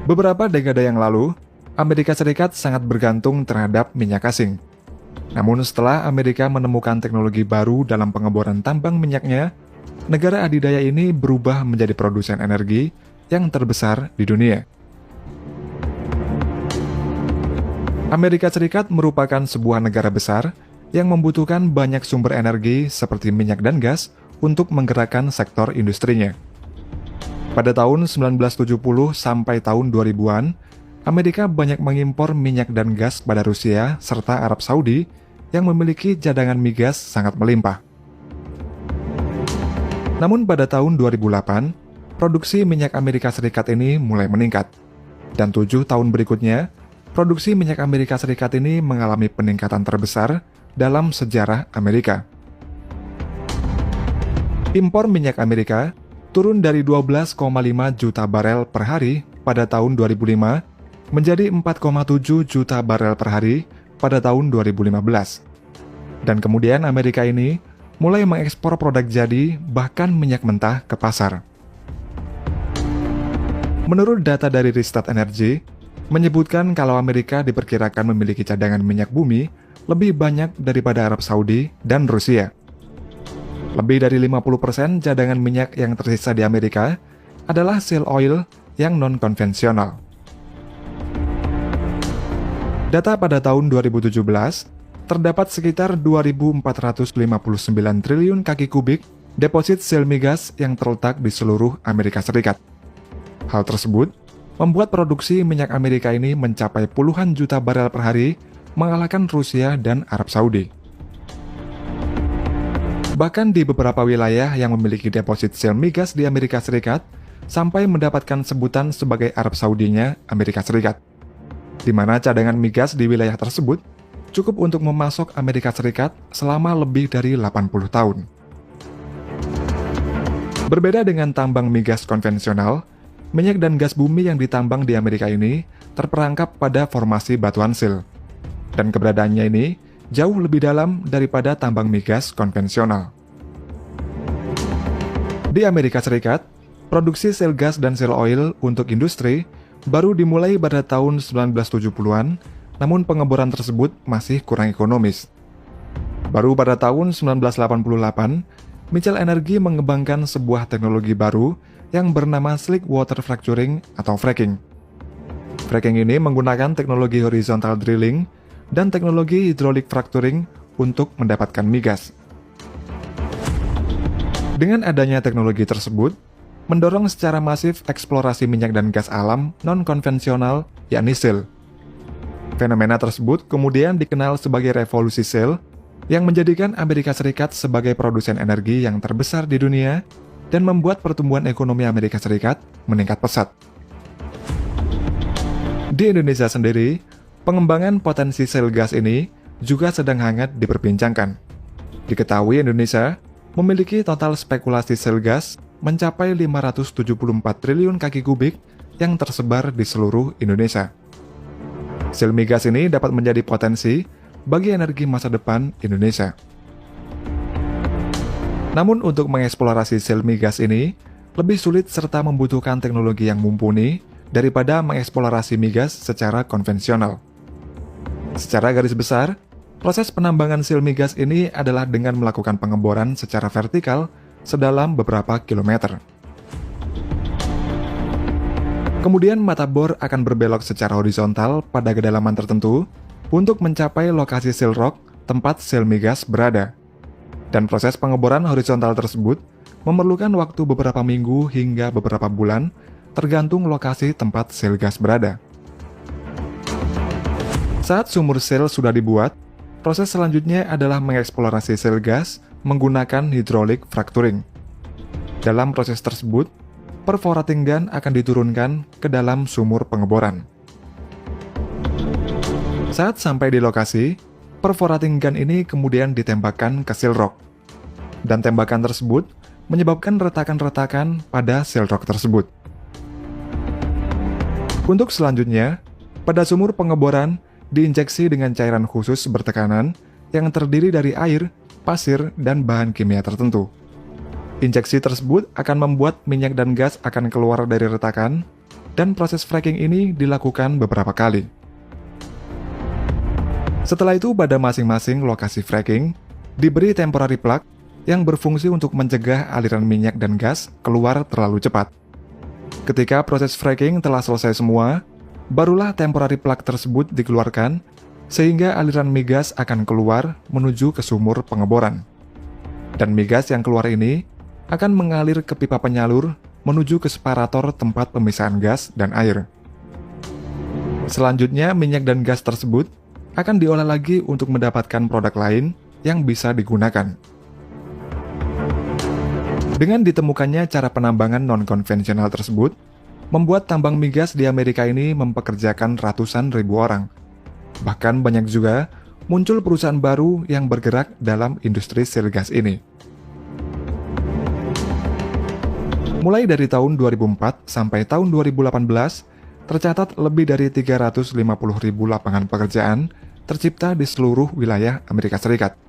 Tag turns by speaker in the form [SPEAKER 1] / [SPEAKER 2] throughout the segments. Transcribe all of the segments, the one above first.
[SPEAKER 1] Beberapa dekade yang lalu, Amerika Serikat sangat bergantung terhadap minyak asing. Namun setelah Amerika menemukan teknologi baru dalam pengeboran tambang minyaknya, negara adidaya ini berubah menjadi produsen energi yang terbesar di dunia. Amerika Serikat merupakan sebuah negara besar yang membutuhkan banyak sumber energi seperti minyak dan gas untuk menggerakkan sektor industrinya. Pada tahun 1970 sampai tahun 2000-an, Amerika banyak mengimpor minyak dan gas pada Rusia serta Arab Saudi yang memiliki cadangan migas sangat melimpah. Namun pada tahun 2008, produksi minyak Amerika Serikat ini mulai meningkat. Dan 7 tahun berikutnya, produksi minyak Amerika Serikat ini mengalami peningkatan terbesar dalam sejarah Amerika. Impor minyak Amerika turun dari 12,5 juta barel per hari pada tahun 2005 menjadi 4,7 juta barel per hari pada tahun 2015. Dan kemudian Amerika ini mulai mengekspor produk jadi bahkan minyak mentah ke pasar. Menurut data dari Rystad Energy, menyebutkan kalau Amerika diperkirakan memiliki cadangan minyak bumi lebih banyak daripada Arab Saudi dan Rusia. Lebih dari 50% cadangan minyak yang tersisa di Amerika adalah shale oil yang non-konvensional. Data pada tahun 2017, terdapat sekitar 2.459 triliun kaki kubik deposit shale migas yang terletak di seluruh Amerika Serikat. Hal tersebut membuat produksi minyak Amerika ini mencapai puluhan juta barel per hari, mengalahkan Rusia dan Arab Saudi. Bahkan di beberapa wilayah yang memiliki deposit shale migas di Amerika Serikat, sampai mendapatkan sebutan sebagai Arab Saudinya Amerika Serikat, di mana cadangan migas di wilayah tersebut cukup untuk memasok Amerika Serikat selama lebih dari 80 tahun. Berbeda dengan tambang migas konvensional, minyak dan gas bumi yang ditambang di Amerika ini terperangkap pada formasi batuan shale, dan keberadaannya ini jauh lebih dalam daripada tambang migas konvensional. Di Amerika Serikat, produksi shale gas dan shale oil untuk industri baru dimulai pada tahun 1970-an, namun pengeboran tersebut masih kurang ekonomis. Baru pada tahun 1988, Mitchell Energy mengembangkan sebuah teknologi baru yang bernama slick water fracturing atau fracking. Fracking ini menggunakan teknologi horizontal drilling dan teknologi hydraulic fracturing untuk mendapatkan migas. Dengan adanya teknologi tersebut, mendorong secara masif eksplorasi minyak dan gas alam non-konvensional, yakni shale. Fenomena tersebut kemudian dikenal sebagai revolusi shale, yang menjadikan Amerika Serikat sebagai produsen energi yang terbesar di dunia dan membuat pertumbuhan ekonomi Amerika Serikat meningkat pesat. Di Indonesia sendiri, pengembangan potensi shale gas ini juga sedang hangat diperbincangkan. Diketahui Indonesia memiliki total spekulasi shale gas mencapai 574 triliun kaki kubik yang tersebar di seluruh Indonesia. Shale migas ini dapat menjadi potensi bagi energi masa depan Indonesia. Namun untuk mengeksplorasi shale migas ini lebih sulit serta membutuhkan teknologi yang mumpuni daripada mengeksplorasi migas secara konvensional. Secara garis besar, proses penambangan shale migas ini adalah dengan melakukan pengeboran secara vertikal sedalam beberapa kilometer. Kemudian mata bor akan berbelok secara horizontal pada kedalaman tertentu untuk mencapai lokasi shale rock tempat shale migas berada. Dan proses pengeboran horizontal tersebut memerlukan waktu beberapa minggu hingga beberapa bulan tergantung lokasi tempat shale gas berada. Saat sumur shale sudah dibuat, proses selanjutnya adalah mengeksplorasi shale gas menggunakan hydraulic fracturing. Dalam proses tersebut, perforating gun akan diturunkan ke dalam sumur pengeboran. Saat sampai di lokasi, perforating gun ini kemudian ditembakkan ke shale rock. Dan tembakan tersebut menyebabkan retakan-retakan pada shale rock tersebut. Untuk selanjutnya, pada sumur pengeboran diinjeksi dengan cairan khusus bertekanan yang terdiri dari air, pasir, dan bahan kimia tertentu. Injeksi tersebut akan membuat minyak dan gas akan keluar dari retakan, dan proses fracking ini dilakukan beberapa kali. Setelah itu, pada masing-masing lokasi fracking diberi temporary plug yang berfungsi untuk mencegah aliran minyak dan gas keluar terlalu cepat. Ketika proses fracking telah selesai semua, barulah temporary plug tersebut dikeluarkan sehingga aliran migas akan keluar menuju ke sumur pengeboran. Dan migas yang keluar ini akan mengalir ke pipa penyalur menuju ke separator tempat pemisahan gas dan air. Selanjutnya, minyak dan gas tersebut akan diolah lagi untuk mendapatkan produk lain yang bisa digunakan. Dengan ditemukannya cara penambangan non-konvensional tersebut, membuat tambang migas di Amerika ini mempekerjakan ratusan ribu orang. Bahkan banyak juga muncul perusahaan baru yang bergerak dalam industri shale gas ini. Mulai dari tahun 2004 sampai tahun 2018, tercatat lebih dari 350.000 lapangan pekerjaan tercipta di seluruh wilayah Amerika Serikat.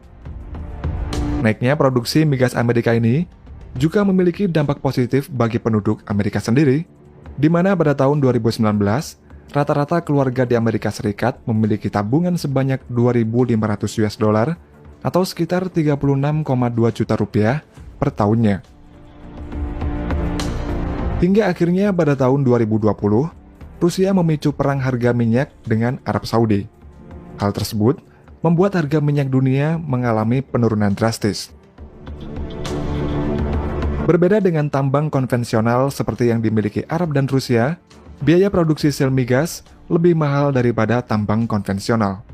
[SPEAKER 1] Naiknya produksi migas Amerika ini juga memiliki dampak positif bagi penduduk Amerika sendiri, di mana pada tahun 2019, rata-rata keluarga di Amerika Serikat memiliki tabungan sebanyak 2.500 US dollar atau sekitar 36,2 juta rupiah per tahunnya. Hingga akhirnya pada tahun 2020, Rusia memicu perang harga minyak dengan Arab Saudi. Hal tersebut membuat harga minyak dunia mengalami penurunan drastis. Berbeda dengan tambang konvensional seperti yang dimiliki Arab dan Rusia, biaya produksi shale migas lebih mahal daripada tambang konvensional.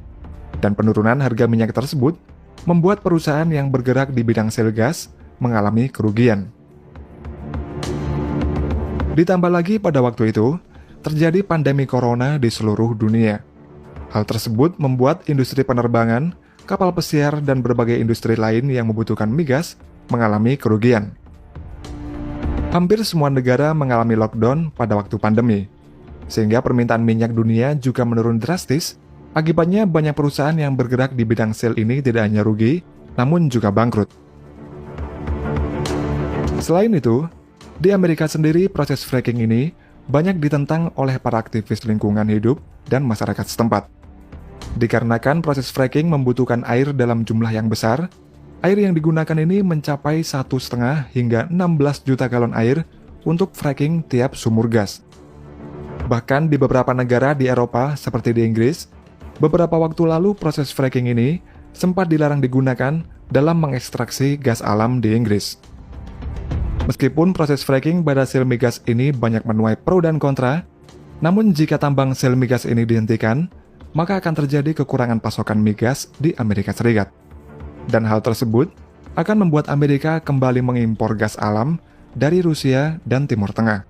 [SPEAKER 1] Dan penurunan harga minyak tersebut membuat perusahaan yang bergerak di bidang shale gas mengalami kerugian. Ditambah lagi pada waktu itu, terjadi pandemi corona di seluruh dunia. Hal tersebut membuat industri penerbangan, kapal pesiar, dan berbagai industri lain yang membutuhkan migas mengalami kerugian. Hampir semua negara mengalami lockdown pada waktu pandemi, sehingga permintaan minyak dunia juga menurun drastis. Akibatnya banyak perusahaan yang bergerak di bidang shale ini tidak hanya rugi, namun juga bangkrut. Selain itu, di Amerika sendiri proses fracking ini banyak ditentang oleh para aktivis lingkungan hidup dan masyarakat setempat. Dikarenakan proses fracking membutuhkan air dalam jumlah yang besar, air yang digunakan ini mencapai 1,5 hingga 16 juta galon air untuk fracking tiap sumur gas. Bahkan di beberapa negara di Eropa seperti di Inggris, beberapa waktu lalu proses fracking ini sempat dilarang digunakan dalam mengekstraksi gas alam di Inggris. Meskipun proses fracking pada shale migas ini banyak menuai pro dan kontra, namun jika tambang shale migas ini dihentikan, maka akan terjadi kekurangan pasokan migas di Amerika Serikat. Dan hal tersebut akan membuat Amerika kembali mengimpor gas alam dari Rusia dan Timur Tengah.